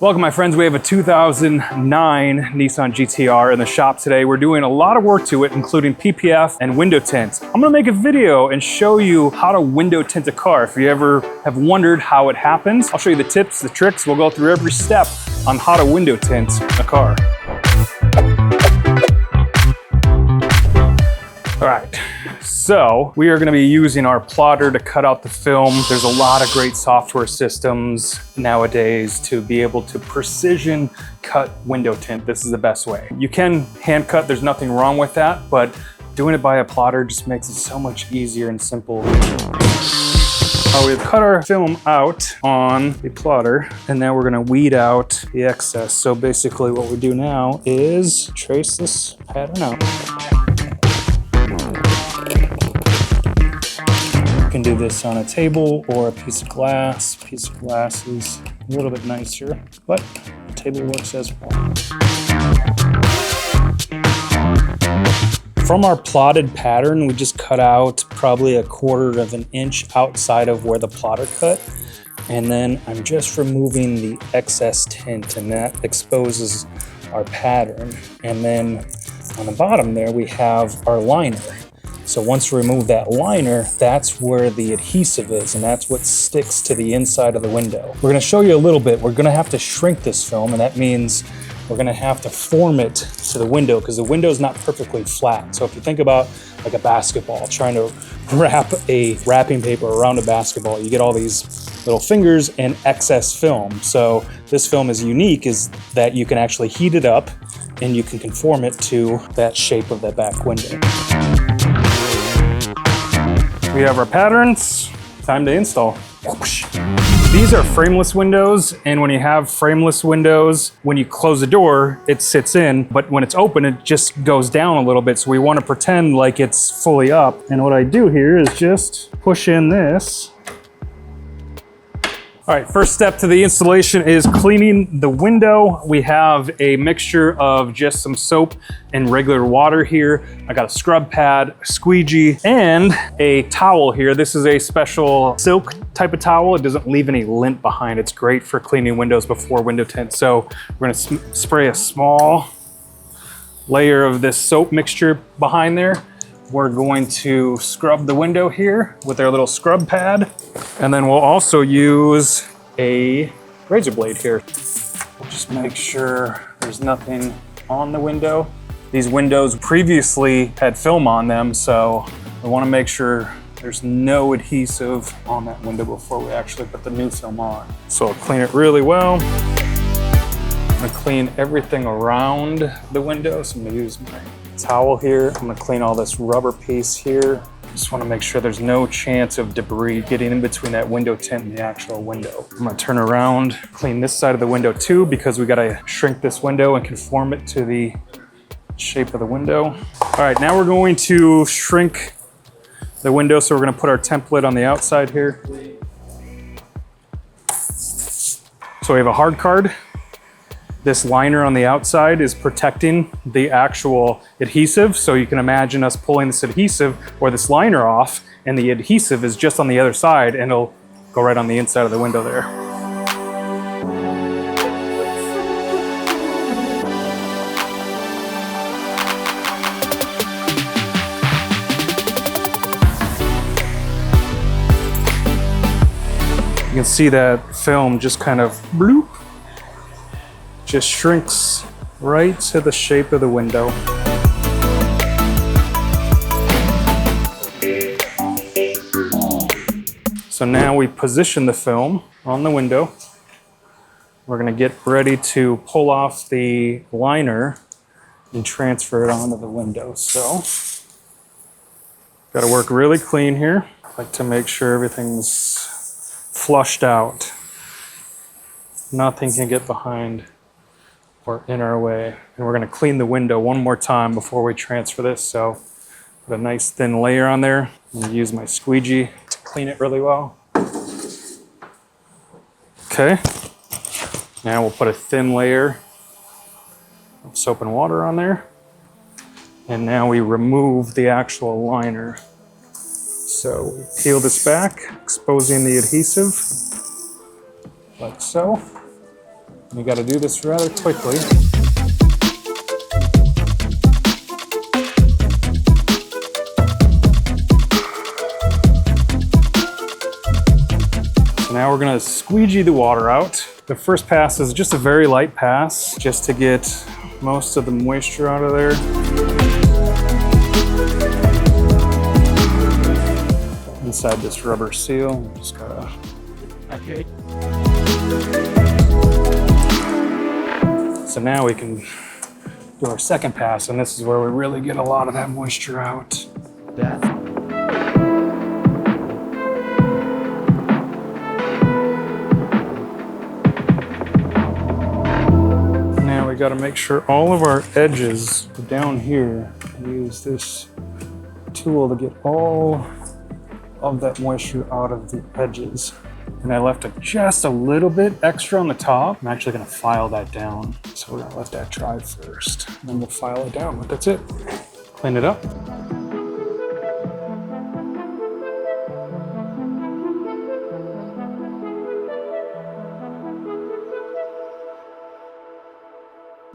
Welcome my friends, we have a 2009 Nissan GTR in the shop today. We're doing a lot of work to it, including PPF and window tint. I'm gonna make a video and show you how to window tint a car. If you ever have wondered how it happens, I'll show you the tips, the tricks. We'll go through every step on how to window tint a car. All right, so we are gonna be using our plotter to cut out the film. There's a lot of great software systems nowadays to be able to precision cut window tint. This is the best way. You can hand cut, there's nothing wrong with that, but doing it by a plotter just makes it so much easier and simple. We've cut our film out on the plotter, and now we're gonna weed out the excess. So basically what we do now is trace this pattern out. You can do this on a table or a piece of glass. Piece of glass is a little bit nicer, but the table works as well. From our plotted pattern, we just cut out probably 1/4 of an inch outside of where the plotter cut. And then I'm just removing the excess tint, and that exposes our pattern. And then on the bottom there, we have our liner. So once we remove that liner, that's where the adhesive is, and that's what sticks to the inside of the window. We're gonna show you a little bit. We're gonna have to shrink this film, and that means we're gonna have to form it to the window because the window is not perfectly flat. So if you think about like a basketball, trying to wrap a wrapping paper around a basketball, you get all these little fingers and excess film. So this film is unique is that you can actually heat it up and you can conform it to that shape of that back window. We have our patterns, time to install. These are frameless windows, and when you have frameless windows, when you close the door, it sits in, but when it's open, it just goes down a little bit. So we want to pretend like it's fully up. And what I do here is just push in this. All right, first step to the installation is cleaning the window. We have a mixture of just some soap and regular water here. I got a scrub pad, a squeegee, and a towel here. This is a special silk type of towel. It doesn't leave any lint behind. It's great for cleaning windows before window tint. So we're gonna spray a small layer of this soap mixture behind there. We're going to scrub the window here with our little scrub pad. And then we'll also use a razor blade here. We'll just make sure there's nothing on the window. These windows previously had film on them, so we want to make sure there's no adhesive on that window before we actually put the new film on. So I'll clean it really well. I'm gonna clean everything around the window. So I'm gonna use my towel here. I'm gonna clean all this rubber piece here. Just wanna make sure there's no chance of debris getting in between that window tint and the actual window. I'm gonna turn around, clean this side of the window too, because we gotta shrink this window and conform it to the shape of the window. All right, now we're going to shrink the window. So we're gonna put our template on the outside here. So we have a hard card. This liner on the outside is protecting the actual adhesive. So you can imagine us pulling this adhesive or this liner off, and the adhesive is just on the other side, and it'll go right on the inside of the window there. You can see that film just kind of bloop. Just shrinks right to the shape of the window. So now we position the film on the window. We're gonna get ready to pull off the liner and transfer it onto the window. So, gotta work really clean here. I like to make sure everything's flushed out. Nothing can get behind or in our way. And we're gonna clean the window one more time before we transfer this. So put a nice thin layer on there. I'm gonna use my squeegee to clean it really well. Okay, now we'll put a thin layer of soap and water on there. And now we remove the actual liner. So we peel this back, exposing the adhesive, like so. You got to do this rather quickly. So now we're gonna squeegee the water out. The first pass is just a very light pass, just to get most of the moisture out of there. Inside this rubber seal, just gotta. Okay. So now we can do our second pass, and this is where we really get a lot of that moisture out. Now we gotta make sure all of our edges are down here, and use this tool to get all of that moisture out of the edges. And I left just a little bit extra on the top. I'm actually gonna file that down. So we're gonna let that dry first, and then we'll file it down, but that's it. Clean it up.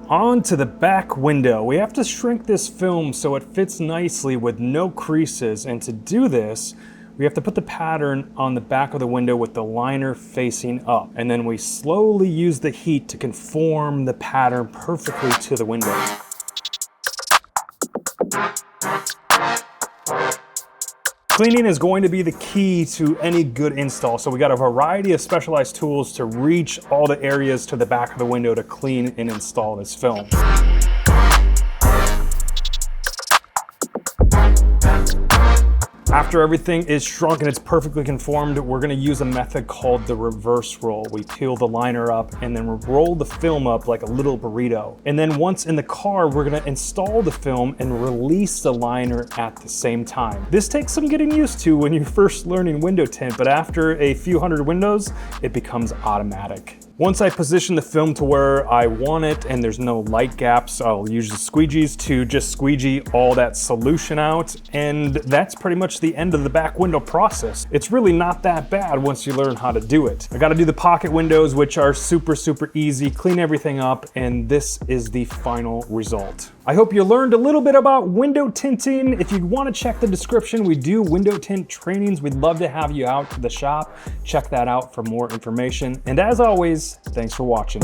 On to the back window. We have to shrink this film so it fits nicely with no creases, and to do this, we have to put the pattern on the back of the window with the liner facing up, and then we slowly use the heat to conform the pattern perfectly to the window. Cleaning is going to be the key to any good install, so we got a variety of specialized tools to reach all the areas to the back of the window to clean and install this film. After everything is shrunk and it's perfectly conformed, we're gonna use a method called the reverse roll. We peel the liner up and then roll the film up like a little burrito. And then once in the car, we're gonna install the film and release the liner at the same time. This takes some getting used to when you're first learning window tint, but after a few hundred windows, it becomes automatic. Once I position the film to where I want it and there's no light gaps, I'll use the squeegees to just squeegee all that solution out, and that's pretty much the end of the back window process. It's really not that bad once you learn how to do it. I gotta do the pocket windows, which are super easy, clean everything up, and this is the final result. I hope you learned a little bit about window tinting. If you want to check the description, we do window tint trainings. We'd love to have you out to the shop. Check that out for more information. And as always, thanks for watching.